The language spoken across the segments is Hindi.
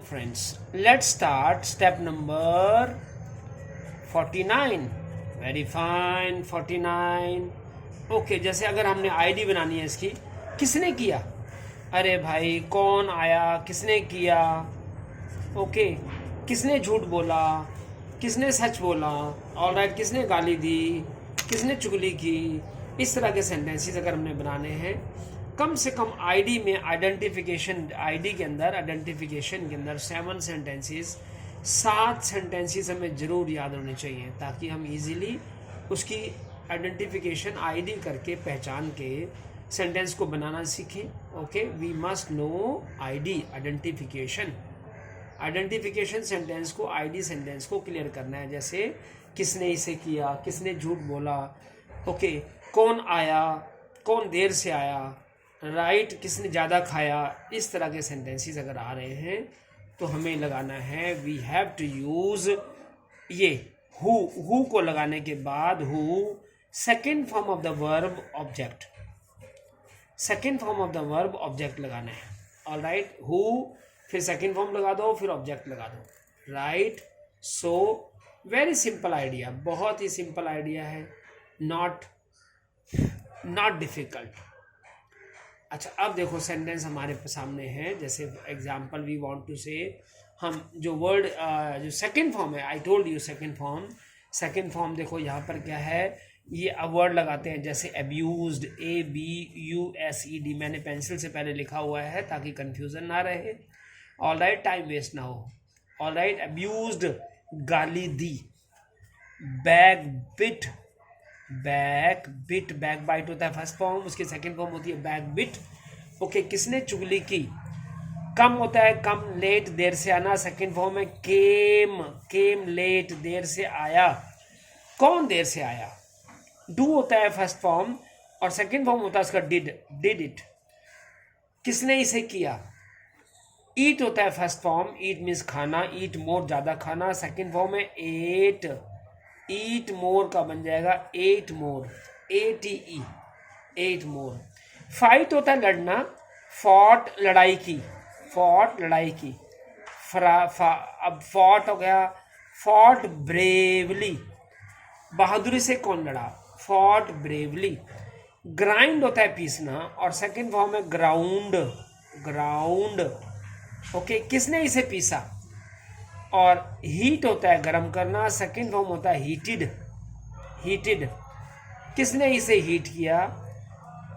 friends, let's start step number 49. Very fine. 49. Okay जैसे अगर हमने आईडी बनानी है इसकी, किसने किया, अरे भाई कौन आया, किसने किया, ओके किसने झूठ बोला, किसने सच बोला, ऑलराइट किसने गाली दी, किसने चुगली की। इस तरह के सेंटेंसेस अगर हमने बनाने हैं, कम से कम आईडी में आइडेंटिफिकेशन, आईडी के अंदर आइडेंटिफिकेशन के अंदर 7 सेंटेंसेस, 7 सेंटेंसेस हमें ज़रूर याद होने चाहिए ताकि हम इजीली उसकी आइडेंटिफिकेशन आईडी करके पहचान के सेंटेंस को बनाना सीखें। Okay, we must know ID, identification. Identification sentence को, आईडी सेंटेंस को क्लियर करना है। जैसे किसने इसे किया, किसने झूठ बोला, ओके कौन आया, कौन देर से आया, राइट किसने ज़्यादा खाया। इस तरह के सेंटेंसेस अगर आ रहे हैं तो हमें लगाना है, वी हैव टू यूज़ ये हु को लगाने के बाद who, second form of the verb object, second form of the verb object लगाना है। ऑलराइट, हु फिर सेकेंड फॉर्म लगा दो, फिर ऑब्जेक्ट लगा दो। Right, so very simple idea, बहुत ही सिंपल आइडिया है, नॉट डिफिकल्ट। अच्छा अब देखो सेंटेंस हमारे सामने है। जैसे एग्जाम्पल वी वांट टू से, हम जो वर्ड जो सेकंड फॉर्म है, I told you second form देखो यहाँ पर क्या है, ये वर्ड लगाते हैं जैसे अब्यूज्ड, ABUSED, मैंने पेंसिल से पहले लिखा हुआ है ताकि कंफ्यूजन ना रहे। ऑलराइट, टाइम वेस्ट ना हो। ऑलराइट, अब्यूज्ड गाली दी, बैक बिट, बैक बाइट होता है फर्स्ट फॉर्म, उसकी सेकंड फॉर्म होती है बैक बिट। ओके, किसने चुगली की, कम होता है कम, लेट देर से आना, सेकंड फॉर्म है केम लेट, देर से आया, कौन देर से आया। डू होता है फर्स्ट फॉर्म और सेकंड फॉर्म होता है उसका डिड इट, किसने इसे किया। ईट होता है फर्स्ट फॉर्म, ईट मीन्स खाना, ईट मोर ज्यादा खाना, सेकंड फॉर्म है एट, ईट मोर का बन जाएगा एट मोर, ATE, एट मोर। फाइट होता है लड़ना, फॉट लड़ाई की, अब फॉट हो गया, फॉट ब्रेवली, बहादुरी से कौन लड़ा, फॉट ब्रेवली। ग्राइंड होता है पीसना और सेकंड फॉर्म है ग्राउंड, ओके किसने इसे पीसा। और हीट होता है गर्म करना, सेकंड फॉर्म होता है हीटेड, किसने इसे हीट किया।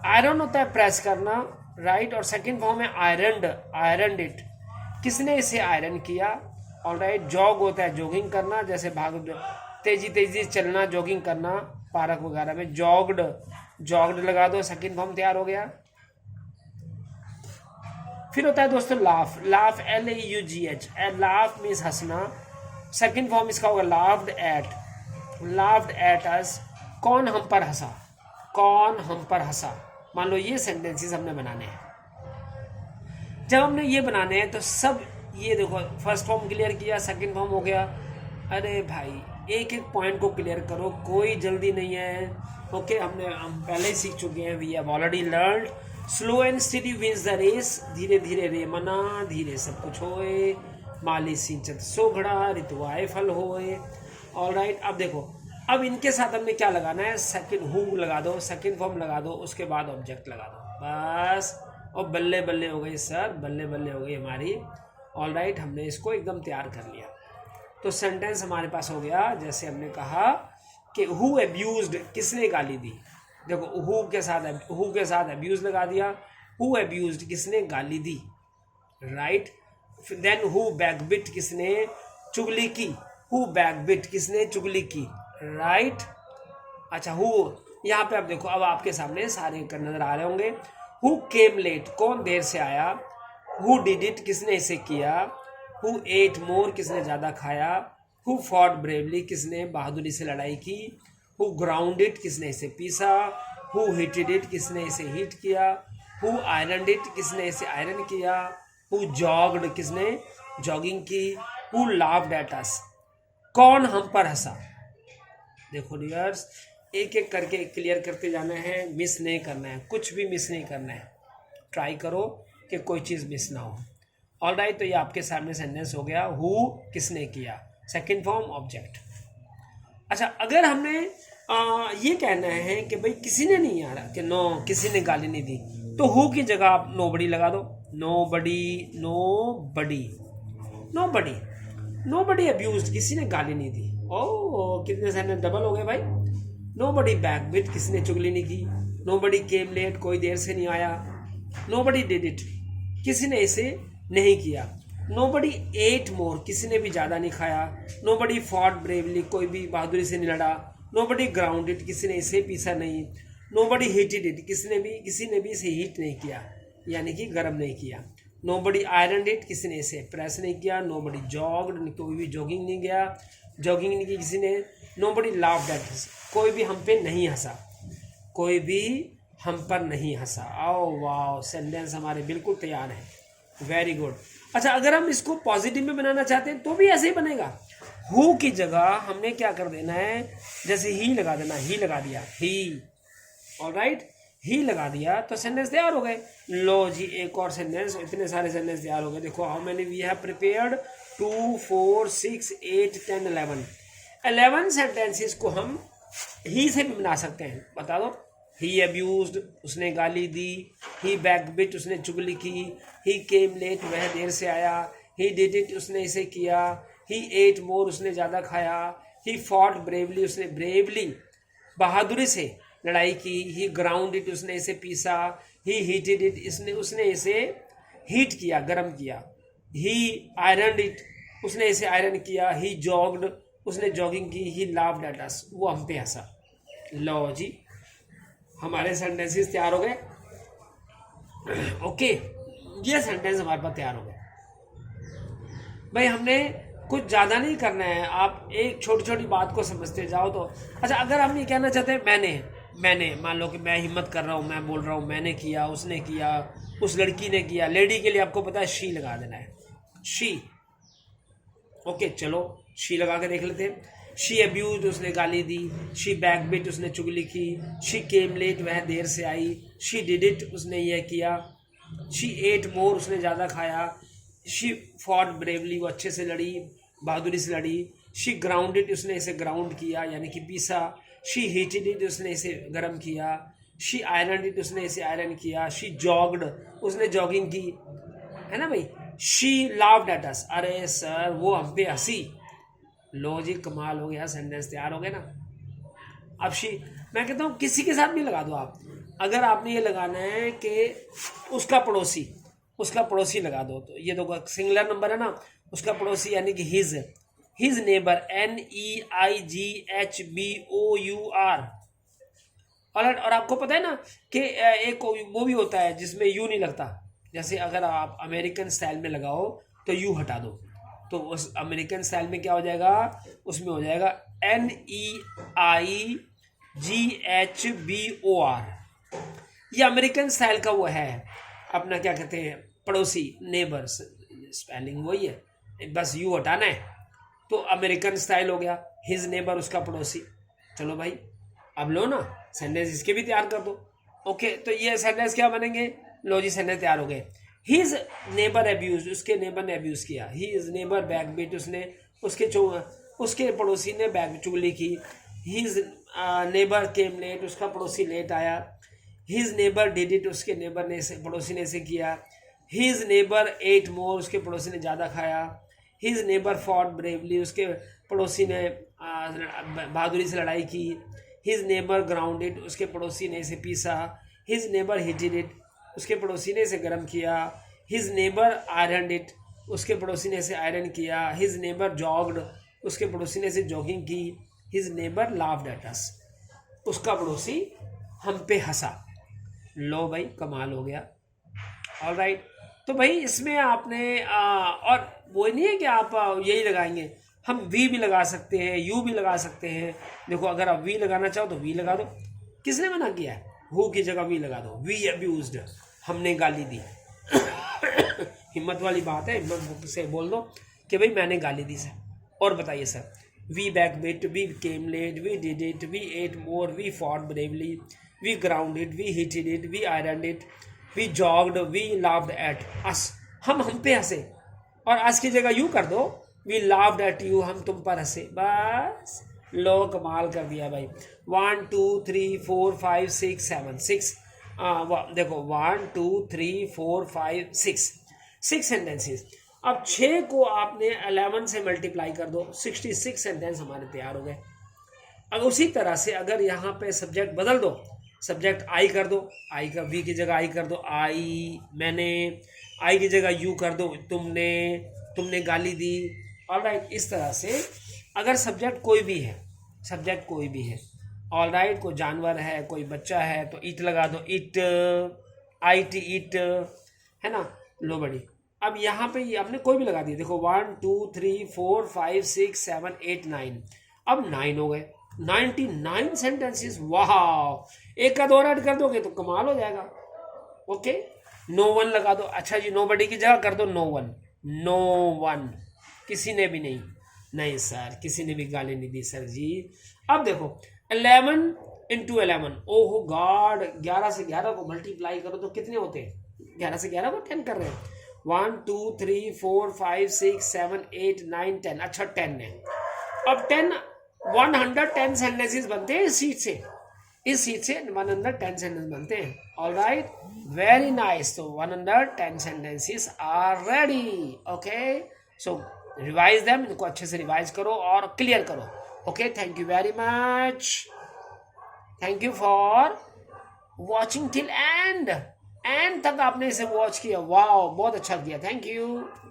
आयरन होता है प्रेस करना, राइट, और सेकंड फॉर्म है आयरनड इट, किसने इसे आयरन किया। ऑलराइट, जॉग होता है जॉगिंग करना, जैसे तेजी चलना, जॉगिंग करना पार्क वगैरह में, जॉग्ड लगा दो, सेकंड फॉर्म तैयार हो गया। फिर होता है दोस्तों लाफ, LAUGH, लाफ मीन्स हंसना, सेकंड फॉर्म इसका होगा लाफ्ड एट अस, कौन हम पर हंसा। मान लो ये सेंटेंसेस हमने बनाने हैं। जब हमने ये बनाने हैं तो सब ये देखो, फर्स्ट फॉर्म क्लियर किया, सेकंड फॉर्म हो गया। अरे भाई एक एक पॉइंट को क्लियर करो, कोई जल्दी नहीं है। ओके, हम पहले ही सीख चुके हैं, we have already learned. Slow and steady wins the race, धीरे धीरे रे मना, धीरे सब कुछ होए, माली सिंचत सोघड़ा, ऋतु आए फल होए। ऑलराइट, अब देखो, अब इनके साथ हमने क्या लगाना है, सेकंड हु लगा दो, सेकंड फॉर्म लगा दो, उसके बाद ऑब्जेक्ट लगा दो, बस। और बल्ले बल्ले हो गई सर, बल्ले बल्ले हो गई हमारी। ऑलराइट, हमने इसको एकदम तैयार कर लिया। तो सेंटेंस हमारे पास हो गया, जैसे हमने कहा कि हु अब्यूज्ड, किसने गाली दी। देखो हु के साथ अब्यूज लगा दिया, हु अब्यूज्ड किसने गाली दी, राइट। देन हु बैकबिट, किसने चुगली की, हु बैकबिट किसने चुगली की, राइट। अच्छा हु, यहाँ पे अब देखो, अब आपके सामने सारे नजर आ रहे होंगे। हु केम लेट, कौन देर से आया, हु डिड इट, किसने इसे किया, हु एट मोर, किसने ज्यादा खाया, हु फॉट ब्रेवली, किसने बहादुरी से लड़ाई की, हु ग्राउंड इट, किसने इसे पीसा, हु हीटेड इट, किसने इसे हीट किया, हु आयरनड इट, किसने इसे आयरन किया, हु जॉग्ड, किसने जॉगिंग की, हु लाफ्ड एट अस, कौन हम पर हंसा। देखो डियर्स, एक एक करके क्लियर करते जाना है, मिस नहीं करना है, कुछ भी मिस नहीं करना है। ट्राई करो कि कोई चीज़ मिस ना हो। ऑल राइट, तो ये आपके सामने सेंटेंस हो गया, हु किसने किया, सेकंड फॉर्म ऑब्जेक्ट। अच्छा, अगर हमने ये कहना है कि भाई किसी ने नहीं, आ रहा कि नो किसी ने गाली नहीं दी, तो हु की जगह आप नोबडी लगा दो। Nobody, nobody, nobody, nobody abused, किसी ने गाली नहीं दी। ओ कितने सेंटेंस डबल हो गए भाई। नोबडी बैकबिट, किसी ने चुगली नहीं की। नोबडी केम लेट, कोई देर से नहीं आया। नोबडी डिड इट, किसी ने इसे नहीं किया। नोबडी एट मोर, किसी ने भी ज़्यादा नहीं खाया। नोबडी फॉट ब्रेवली, कोई भी बहादुरी से नहीं लड़ा। नोबडी ग्राउंडेड, किसी ने इसे पीसा नहीं। नोबडी हीटेड इट, किसी ने भी इसे हीट नहीं किया, यानी कि गर्म नहीं किया। नोबडी आयरन इट, किसी ने इसे प्रेस नहीं किया। नोबडी जॉग्ड, कोई भी जॉगिंग नहीं गया, जॉगिंग नहीं की किसी ने। नोबडी लाफ्ड एट, कोई भी हम पे नहीं हंसा, कोई भी हम पर नहीं हंसा। आओ वाह, सेंटेंस हमारे बिल्कुल तैयार हैं, वेरी गुड। अच्छा, अगर हम इसको पॉजिटिव में बनाना चाहते हैं तो भी ऐसे ही बनेगा। हु की जगह हमने क्या कर देना है, जैसे ही लगा देना, ही लगा दिया, ही, ऑलराइट, ही लगा दिया तो सेंटेंस तैयार हो गए। लो जी, एक और सेंटेंस, इतने सारे सेंटेंस तैयार हो गए। देखो, how many we have prepared, 2 4 6 8 10 11 sentences को हम ही से भी बना सकते हैं। बता दो। ही अब्यूज्ड, उसने गाली दी। ही बैकबिट, उसने चुगली की। ही केम लेट, वह देर से आया। ही डिड इट, उसने इसे किया। ही एट मोर, उसने ज़्यादा खाया। ही फॉट ब्रेवली, उसने ब्रेवली बहादुरी से लड़ाई की। ही ग्राउंड इट, उसने इसे पीसा। ही हीटेड इट, उसने इसे हीट किया, गर्म किया। ही आयरन इट, उसने इसे आयरन किया। ही जॉग्ड, उसने जॉगिंग की। ही लाफ्ड एट अस, वो हम पे हंसा। लो जी, हमारे सेंटेंसेस तैयार हो गए। ओके, ये सेंटेंस हमारे पास तैयार हो गए भाई। हमने कुछ ज़्यादा नहीं करना है, आप एक छोटी छोटी बात को समझते जाओ तो। अच्छा, अगर हम ये कहना चाहते हैं मैंने मान लो कि मैं हिम्मत कर रहा हूँ, मैं बोल रहा हूँ मैंने किया, उसने किया, उस लड़की ने किया। लेडी के लिए आपको पता है शी लगा देना है, शी। ओके, चलो शी लगा के देख लेते हैं। शी अब्यूज, उसने गाली दी। शी बैकबिट, उसने चुगली की। शी केम लेट, वह देर से आई। शी डिड इट, उसने यह किया। शी एट मोर, उसने ज़्यादा खाया। शी फॉट ब्रेवली, वो अच्छे से लड़ी, बहादुरी से लड़ी। शी ग्राउंडेड, उसने इसे ग्राउंड किया, यानी कि पीसा। शी हीटेड इट, उसने इसे गर्म किया। शी आयरन इट, उसने इसे आयरन किया। शी जॉग्ड, उसने जॉगिंग की, है ना भाई। शी लाफ्ड एट अस, अरे सर वो हम पे हंसी। लो जी, कमाल हो गया, सेंटेंस तैयार हो गए ना। अब शी, मैं कहता हूँ किसी के साथ भी लगा दो आप। अगर आपने ये लगाना है कि उसका पड़ोसी लगा दो, तो ये तो सिंगुलर नंबर है ना, उसका पड़ोसी यानी कि हिज नेबर, NEIGHBOUR। और आपको पता है ना कि एक वो भी होता है जिसमें यू नहीं लगता। जैसे अगर आप अमेरिकन स्टाइल में लगाओ तो यू हटा दो, तो उस अमेरिकन स्टाइल में क्या हो जाएगा, उसमें हो जाएगा NEIGHBOR। ये अमेरिकन स्टाइल का वो है अपना, क्या कहते हैं, पड़ोसी, नेबर्स, स्पेलिंग वही है, बस यू हटाना है तो अमेरिकन स्टाइल हो गया। हिज नेबर, उसका पड़ोसी। चलो भाई, अब लो ना सेंटेंस इसके भी तैयार कर दो। ओके, तो ये सेंटेंस क्या बनेंगे, लो जी सेंटेंस तैयार हो गए। हिज नेबर अब्यूज, उसके नेबर ने अब्यूज किया। हिज नेबर बैकबिट, उसके पड़ोसी ने बैक चुगली की। हिज नेबर केम लेट, उसका पड़ोसी लेट आया। हिज नेबर डिड इट, उसके नेबर ने पड़ोसी ने इसे किया। हिज नेबर एट मोर, उसके पड़ोसी ने ज़्यादा खाया। हिज नेबर फॉट ब्रेवली, उसके पड़ोसी ने बहादुरी से लड़ाई की। हिज नेबर ग्राउंडेड, उसके पड़ोसी ने इसे पीसा। हिज नेबर हीटेड इट, उसके पड़ोसी ने इसे गर्म किया। हिज नेबर आयरन इट, उसके पड़ोसी ने इसे आयरन किया। हिज नेबर जॉग्ड, उसके पड़ोसी ने इसे जॉगिंग की। हिज नेबर लाफ्ड एट अस, उसका पड़ोसी हम पे हंसा। लो भाई, कमाल हो गया। ऑल राइट, तो भाई इसमें आपने और वो नहीं है कि आप यही लगाएंगे, हम वी भी लगा सकते हैं, यू भी लगा सकते हैं। देखो, अगर आप वी लगाना चाहो तो वी लगा दो। किसने मना किया है, हु की जगह वी लगा दो। वी अब्यूज्ड, हमने गाली दी। हिम्मत वाली बात है, हिम्मत से बोल दो कि भाई मैंने गाली दी सर। और बताइए sir, we backbit, we came late, we did it, we ate more, we fought bravely, we grounded, we heated it, we iron it, we jogged, we laughed at us. हम पे हंसे, और आज की जगह यू कर दो, वी लाफ्ड एट यू, हम तुम पर हंसे, बस लो कमाल कर दिया भाई। 1 2 3 4 5 6 7 6, देखो 1 2 3 4 5 6 सेंटेंसेस। अब 6 को आपने 11 से मल्टीप्लाई कर दो, 66 सेंटेंस हमारे तैयार हो गए। अब उसी तरह से अगर यहाँ पे सब्जेक्ट बदल दो, सब्जेक्ट आई कर दो, आई का वी की जगह आई कर दो, आई मैंने, आई की जगह यू कर दो, तुमने, तुमने गाली दी। ऑलराइट, इस तरह से अगर सब्जेक्ट कोई भी है, सब्जेक्ट कोई भी है, ऑलराइट, कोई जानवर है, कोई बच्चा है, तो इट लगा दो, इट, आई टी इट, है ना, लो बड़ी। अब यहाँ पे ये हमने कोई भी लगा दिया, देखो 1 2 3 4 5 6 7 8 9, अब 9 हो गए, 99 सेंटेंसेस। वाह, एक का दो ऐड कर दोगे तो कमाल हो जाएगा। ओके, नो वन लगा दो, अच्छा जी, नो बडी की जगह कर दो नो वन, नो वन, किसी ने भी नहीं, नहीं सर किसी ने भी गाली नहीं दी सर जी। अब देखो 11 इंटू 11, ओहो गॉड, 11 से 11 को मल्टीप्लाई करो तो कितने होते हैं, 11 से 11 को 10 कर रहे हैं, 1 2 3 4 5 6 7 8 9 10, अच्छा 10 है। अब 10 110 सेंटेंसेस बनते हैं इस सीट से, इस सीट से 110 सेंटेंस बनते हैं। ऑलराइट, वेरी नाइस, तो 110 sentences are ready. Okay, so revise them, इनको अच्छे से रिवाइज करो और क्लियर करो। Okay, thank you very much, thank you for watching till end तक आपने इसे वॉच किया, वाह बहुत अच्छा किया, थैंक यू।